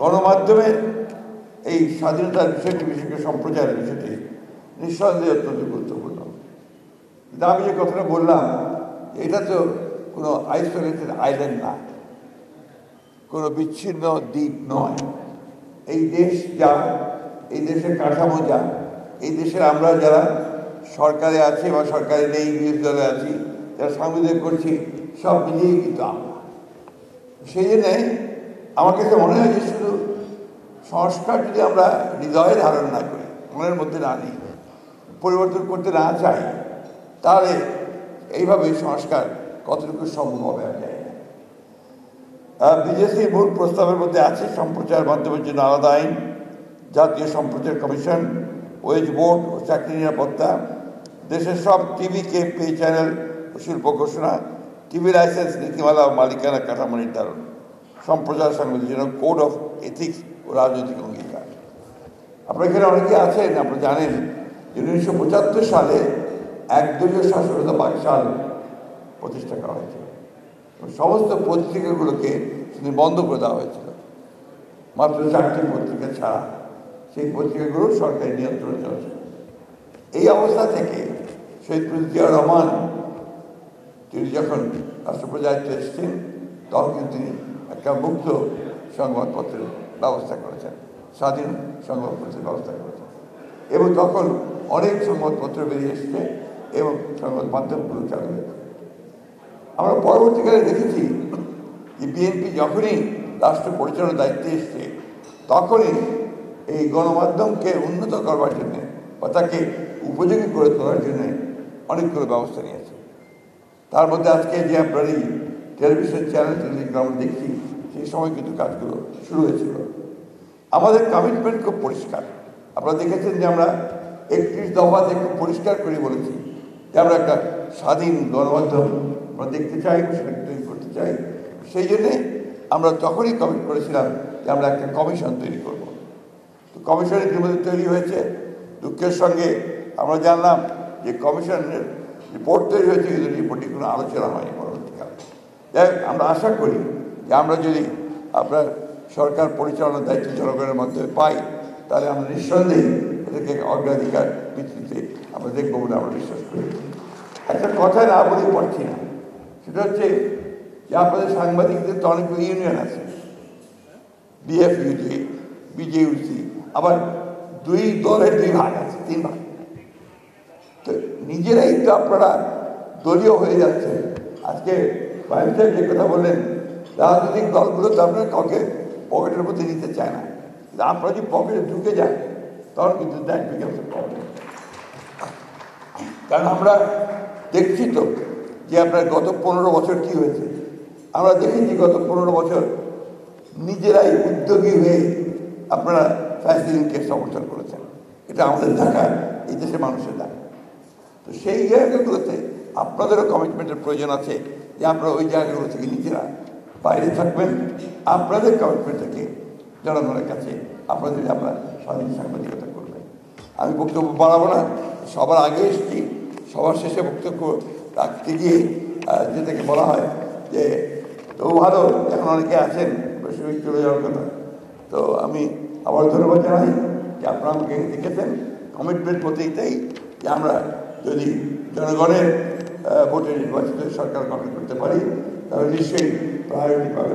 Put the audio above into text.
গণমাধ্যমের এই স্বাধীনতার বিষয়টি, বিশেষ করে সম্প্রচারের বিষয়টি নিঃসন্দেহে অত্যন্ত গুরুত্বপূর্ণ। কিন্তু আমি যে কথাটা বললাম, এটা তো কোনো আইসোলেটেড আইল্যান্ড না, কোনো বিচ্ছিন্ন দ্বীপ নয়। এই দেশ যা, এই দেশের কাঠামো যা, এই দেশের আমরা যারা সরকারে আছি বা সরকারে নেই, বিরোধী দলে আছি, যারা সাংবাদিক করছি, সব মিলিয়েই কিন্তু আমরা। সেই জন্যে আমার কাছে মনে হয় যে শুধু সংস্কার যদি আমরা হৃদয়ে ধারণ না করি, মনের মধ্যে না নিই, পরিবর্তন করতে না চাই, তাহলে এইভাবে সংস্কার কতটুকু সম্ভব হবে আমি জানি না। বিজেপির মূল প্রস্তাবের মধ্যে আছে সম্প্রচার মাধ্যমের জন্য আলাদা আইন, জাতীয় সম্প্রচার কমিশন, ওয়েজ বোর্ড ও চাকরি নিরাপত্তা, দেশের সব টিভিকে পে চ্যানেল ও শিল্প ঘোষণা, টিভি লাইসেন্স নীতিমালা ও মালিকানা কাঠামো নির্ধারণ, সম্প্রচার সংবাদের জন্য কোড অফ এথিক্স ও রাজনৈতিক অঙ্গীকার। আপনার এখানে অনেকে আছেন, আপনারা জানেন যে 1975 সালে একদলীয় শাসনতা বাকশাল প্রতিষ্ঠা করা হয়েছিল। সমস্ত পত্রিকাগুলোকে সেদিন বন্ধ করে দেওয়া হয়েছিল, মাত্র 4টি পত্রিকা ছাড়া। সেই পত্রিকাগুলো সরকারি নিয়ন্ত্রণে চলছে। এই অবস্থা থেকে শহীদ প্রেসিডেন্ট জিয়াউর রহমান তিনি যখন রাষ্ট্রপতি দায়িত্বে এসেছেন, তখন কিন্তু তিনি একটা মুক্ত সংবাদপত্রের ব্যবস্থা করেছেন, স্বাধীন সংবাদপত্রের ব্যবস্থা করেছেন। এবং তখন অনেক সংবাদপত্র বেরিয়ে এসছে এবং সংবাদ মাধ্যমগুলো চালু হয়েছে। আমরা পরবর্তীকালে দেখেছি যে বিএনপি যখনই রাষ্ট্র পরিচালনার দায়িত্বে এসছে, তখনই এই গণমাধ্যমকে উন্নত করবার জন্যে বা তাকে উপযোগী করে তোলার জন্যে অনেকগুলো ব্যবস্থা নিয়েছে। তার মধ্যে আজকে যে আপনার এই টেলিভিশন চ্যানেলগুলো আমরা দেখছি, সেই সময় কিন্তু কাজগুলো শুরু হয়েছিল। আমাদের কমিটমেন্ট খুব পরিষ্কার। আপনারা দেখেছেন যে আমরা 31 দফাতে খুব পরিষ্কার করে বলেছি যে আমরা একটা স্বাধীন গণমাধ্যম আমরা দেখতে চাই, সেটা তৈরি করতে চাই। সেই জন্যে আমরা তখনই কমিট করেছিলাম যে আমরা একটা কমিশন তৈরি করব। তো কমিশন ইতিমধ্যে তৈরি হয়েছে। দুঃখের সঙ্গে আমরা জানলাম যে কমিশনের রিপোর্ট তৈরি হয়েছে, কিন্তু রিপোর্টে কোনো আলোচনা হয়নি পরবর্তীকালে। যাই আমরা আশা করি যে আমরা যদি আপনার সরকার পরিচালনার দায়িত্ব জনগণের মাধ্যমে পাই, তাহলে আমরা নিঃসন্দেহে এটাকে অগ্রাধিকার ভিত্তিতে আমরা দেখবো বলে আমরা বিশ্বাস করি। একটা কথা না বলে পারছি না, সেটা হচ্ছে যে আপনাদের সাংবাদিকদের তো অনেকগুলো ইউনিয়ন আছে, বিএফইউজি, বিজেইউসি, আবার দুই দলের 2 ভাগ আছে, 3 ভাগ। তো নিজেরাই তো আপনারা দলীয় হয়ে যাচ্ছে। আজকে বাইম সাহেব যে কথা বললেন, রাজনৈতিক দলগুলো তো আপনার কাউকে পকেটের মধ্যে নিতে চায় না। আপনারা যদি পকেটে ঢুকে যায়, তখন কিন্তু দ্যাট বিকামস এ প্রবলেম। কারণ আমরা দেখছি তো যে আপনার গত 15 বছর কি হয়েছে। আমরা দেখেছি গত 15 বছর নিজেরাই উদ্যোগী হয়ে আপনারা ফ্যাসিলিটিকে সমর্থন করেছেন। এটা আমাদের ঢাকা, এই দেশের মানুষের ঢাকা। তো সেই জায়গাগুলোতে আপনাদেরও কমিটমেন্টের প্রয়োজন আছে যে আপনারা ওই জায়গাগুলো থেকে নিজেরা বাইরে থাকবেন। আপনাদের কমিটমেন্ট থেকে জনগণের কাছে আপনাদের আপনারা স্বাধীন সাংবাদিকতা করবেন। আমি বক্তব্য বাড়াবো না, সবার আগে এসেছি, সবার শেষে বক্তব্য রাখতে গিয়ে যেটাকে বলা হয় যে তো ভালো, এখন অনেকে আছেন বেশিরভাগ চলে যাওয়ার কথা। তো আমি আবার ধন্যবাদ জানাই যে আপনারা আমাকে দেখেছেন। কমিটমেন্ট বলতে এটাই যে আমরা যদি জনগণের ভোটে নির্বাচিত সরকার গঠন করতে পারি, তাহলে নিশ্চয়ই প্রায়োরিটি পাবে।